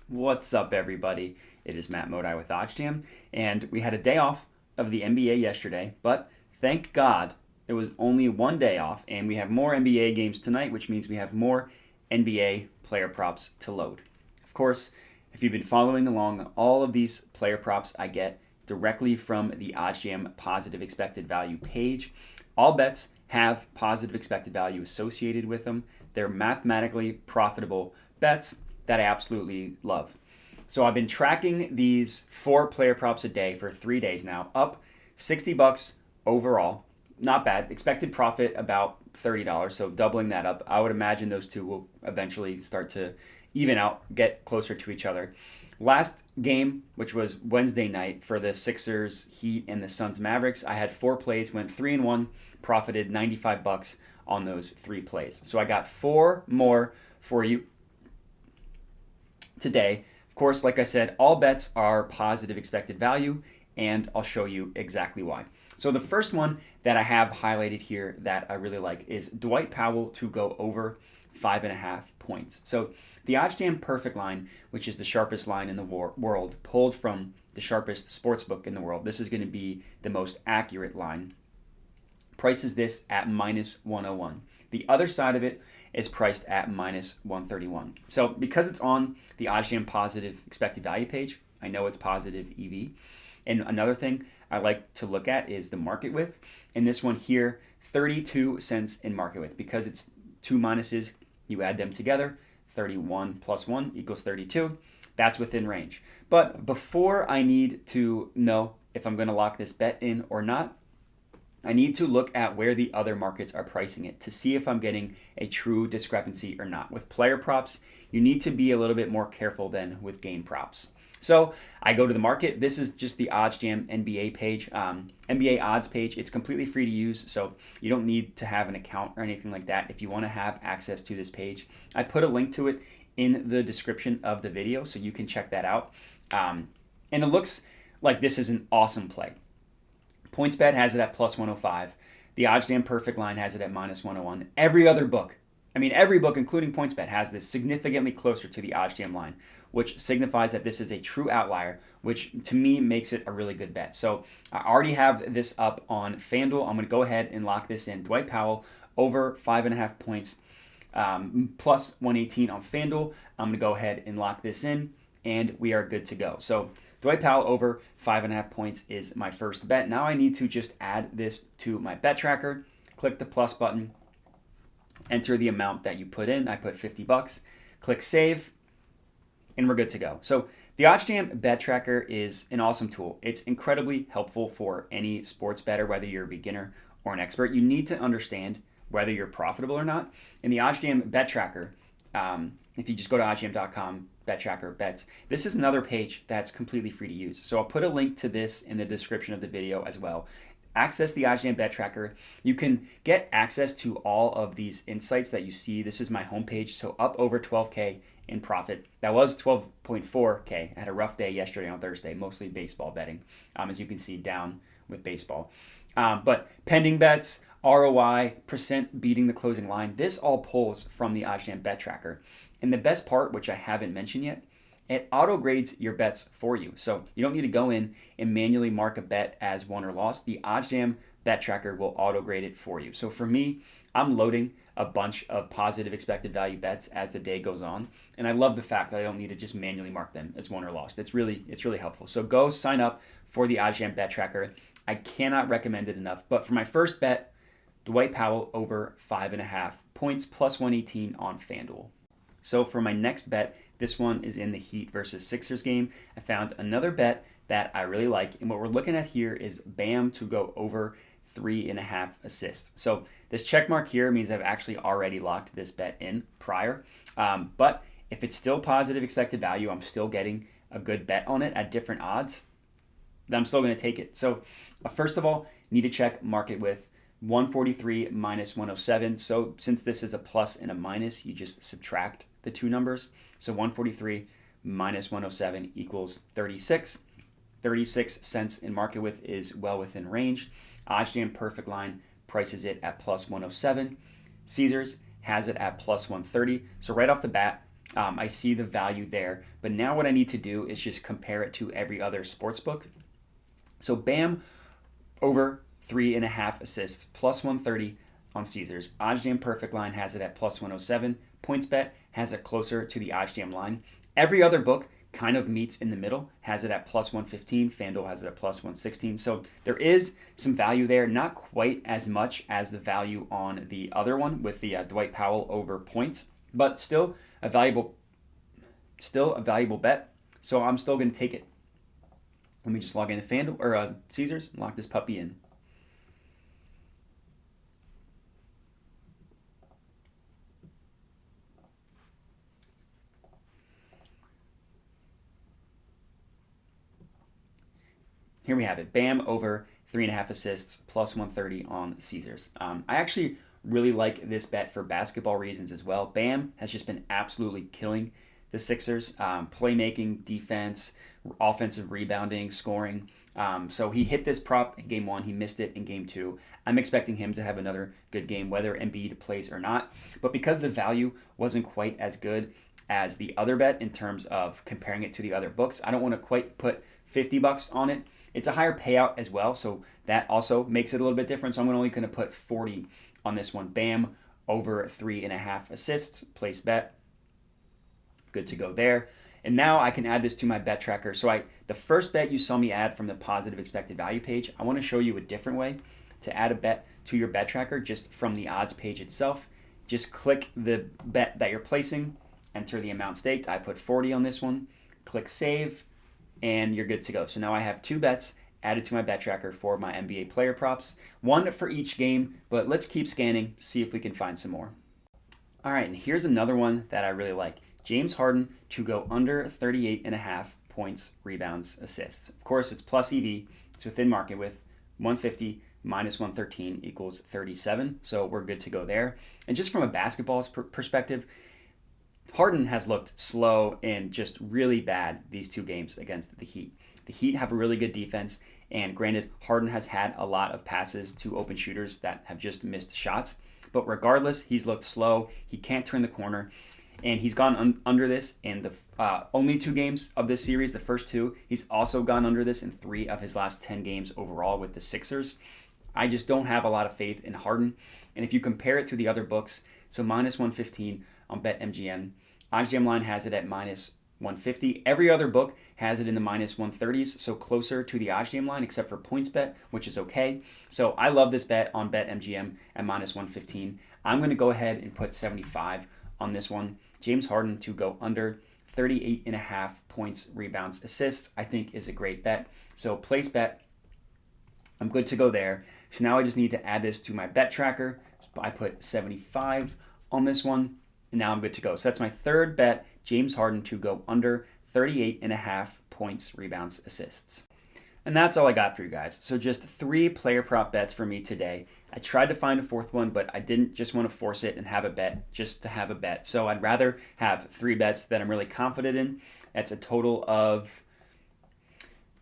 What's up, everybody? It is Matt Modi with OddsJam, and we had a day off of the NBA yesterday, but thank God it was only one day off, and we have more NBA games tonight, which means we have more NBA player props to load. Of course, if you've been following along, all of these player props I get directly from the OddsJam positive expected value page. All bets have positive expected value associated with them. They're mathematically profitable bets that I absolutely love. So I've been tracking these 4 player props a day for 3 days now, up $60 overall. Not bad. Expected profit about $30, so doubling that up. I would imagine those two will eventually start to even out, get closer to each other. Last game, which was Wednesday night for the Sixers, Heat, and the Suns Mavericks, I had 4 plays, went 3-1, profited $95 on those 3 plays. So I got 4 more for you today. Of course, like I said, all bets are positive expected value, and I'll show you exactly why. So the first one that I have highlighted here that I really like is Dwight Powell to go over 5.5 points. So the OddsJam perfect line, which is the sharpest line in the world, pulled from the sharpest sportsbook in the world. This is going to be the most accurate line. Prices this at minus 101. The other side of it is priced at minus 131. So because it's on the OddsJam positive expected value page, I know it's positive EV. And another thing I like to look at is the market width. And this one here, 32 cents in market width. Because it's 2 minuses, you add them together, 31 plus 1 equals 32. That's within range. But before I need to know if I'm going to lock this bet in or not, I need to look at where the other markets are pricing it to see if I'm getting a true discrepancy or not. With player props, you need to be a little bit more careful than with game props. So I go to the market. This is just the OddsJam NBA page, NBA odds page. It's completely free to use, so you don't need to have an account or anything like that if you want to have access to this page. I put a link to it in the description of the video, so you can check that out. And it looks like this is an awesome play. PointsBet has it at plus 105. The OddsJam perfect line has it at minus 101. Every other book, every book, including PointsBet, has this significantly closer to the OddsJam line, which signifies that this is a true outlier, which to me makes it a really good bet. So I already have this up on FanDuel. I'm going to go ahead and lock this in. Dwight Powell over 5.5 points, plus 118 on FanDuel. I'm going to go ahead and lock this in, and we are good to go. So Dwight Powell over 5.5 points is my first bet. Now I need to just add this to my bet tracker, click the plus button, enter the amount that you put in. I put $50, click save, and we're good to go. So the OddsJam bet tracker is an awesome tool. It's incredibly helpful for any sports bettor, whether you're a beginner or an expert. You need to understand whether you're profitable or not. In the OddsJam bet tracker, if you just go to oddsjam.com, bet tracker bets, this is another page that's completely free to use. So I'll put a link to this in the description of the video as well. Access the OddsJam bet tracker. You can get access to all of these insights that you see. This is my homepage, so up over 12K in profit. That was 12.4K. I had a rough day yesterday on Thursday, mostly baseball betting, as you can see down with baseball. But pending bets, ROI, percent beating the closing line, this all pulls from the OddsJam bet tracker. And the best part, which I haven't mentioned yet, it auto grades your bets for you. So you don't need to go in and manually mark a bet as won or lost. The OddsJam bet tracker will auto grade it for you. So for me, I'm loading a bunch of positive expected value bets as the day goes on. And I love the fact that I don't need to just manually mark them as won or lost. It's really helpful. So go sign up for the OddsJam bet tracker. I cannot recommend it enough. But for my first bet, Dwight Powell over 5.5 points plus 118 on FanDuel. So for my next bet, this one is in the Heat versus Sixers game. I found another bet that I really like. And what we're looking at here is Bam to go over 3.5 assists. So this check mark here means I've actually already locked this bet in prior. But if it's still positive expected value, I'm still getting a good bet on it at different odds, then I'm still going to take it. So first of all, need to check market width. 143 minus 107. So since this is a plus and a minus, you just subtract the two numbers. So 143 minus 107 equals 36. 36 cents in market width is well within range. OddsJam perfect line prices it at plus 107. Caesars has it at plus 130. So right off the bat, I see the value there. But now what I need to do is just compare it to every other sports book. So Bam over 3.5 assists, plus 130 on Caesars. OddsJam Perfect Line has it at plus 107. PointsBet has it closer to the OddsJam line. Every other book kind of meets in the middle, has it at plus 115. FanDuel has it at plus 116. So there is some value there, not quite as much as the value on the other one with the Dwight Powell over points, but still a valuable bet. So I'm still going to take it. Let me just log into FanDuel or Caesars and lock this puppy in. Here we have it. Bam over 3.5 assists, plus 130 on Caesars. I actually really like this bet for basketball reasons as well. Bam has just been absolutely killing the Sixers. Playmaking, defense, offensive rebounding, scoring. So he hit this prop in game 1. He missed it in game 2. I'm expecting him to have another good game, whether Embiid plays or not. But because the value wasn't quite as good as the other bet in terms of comparing it to the other books, I don't want to quite put $50 on it. It's a higher payout as well, so that also makes it a little bit different. So I'm only going to put 40 on this one. Bam over 3.5 assists. Place bet. Good to go there. And now I can add this to my bet tracker. So the first bet you saw me add from the positive expected value page, I want to show you a different way to add a bet to your bet tracker just from the odds page itself. Just click the bet that you're placing, enter the amount staked. I put 40 on this one. Click save. And you're good to go. So now I have 2 bets added to my bet tracker for my NBA player props, 1 for each game, but let's keep scanning, see if we can find some more. All right, and here's another one that I really like. James Harden to go under 38.5 points, rebounds, assists. Of course, it's plus EV. It's within market with 150 minus 113 equals 37. So we're good to go there. And just from a basketball perspective, Harden has looked slow and just really bad these 2 games against the Heat. The Heat have a really good defense, and granted, Harden has had a lot of passes to open shooters that have just missed shots. But regardless, he's looked slow. He can't turn the corner, and he's gone under this in the only 2 games of this series, the first 2. He's also gone under this in 3 of his last 10 games overall with the Sixers. I just don't have a lot of faith in Harden. And if you compare it to the other books, so minus 115 on BetMGM, OddsJam line has it at minus 150. Every other book has it in the minus 130s, so closer to the OddsJam line, except for PointsBet, which is okay. So I love this bet on BetMGM at minus 115. I'm going to go ahead and put 75 on this one. James Harden to go under 38.5 points, rebounds, assists, I think is a great bet. So place bet. I'm good to go there. So now I just need to add this to my bet tracker. I put 75 on this one, and now I'm good to go. So that's my third bet, James Harden to go under 38.5 points, rebounds, assists. And that's all I got for you guys. So just 3 player prop bets for me today. I tried to find a 4th one, but I didn't just want to force it and have a bet just to have a bet. So I'd rather have 3 bets that I'm really confident in. That's a total of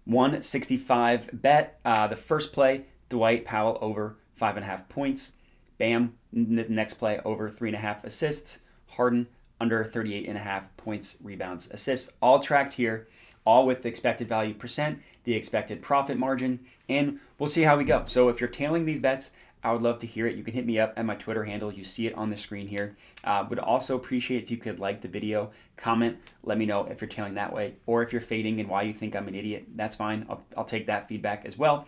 165 bet. The first play, Dwight Powell over 5.5 points. Bam, the next play over 3.5 assists. Harden under 38.5 points, rebounds, assists. All tracked here, all with the expected value percent, the expected profit margin, and we'll see how we go. So if you're tailing these bets, I would love to hear it. You can hit me up at my Twitter handle. You see it on the screen here. Would also appreciate if you could like the video, comment, let me know if you're tailing that way, or if you're fading and why you think I'm an idiot. That's fine. I'll take that feedback as well.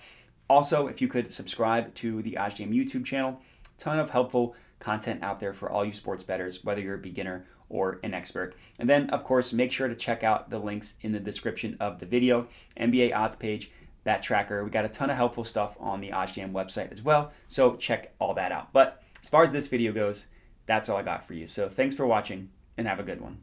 Also, if you could subscribe to the OddsJam YouTube channel, ton of helpful content out there for all you sports bettors, whether you're a beginner or an expert. And then, of course, make sure to check out the links in the description of the video, NBA odds page, bet tracker. We got a ton of helpful stuff on the OddsJam website as well, so check all that out. But as far as this video goes, that's all I got for you. So thanks for watching, and have a good one.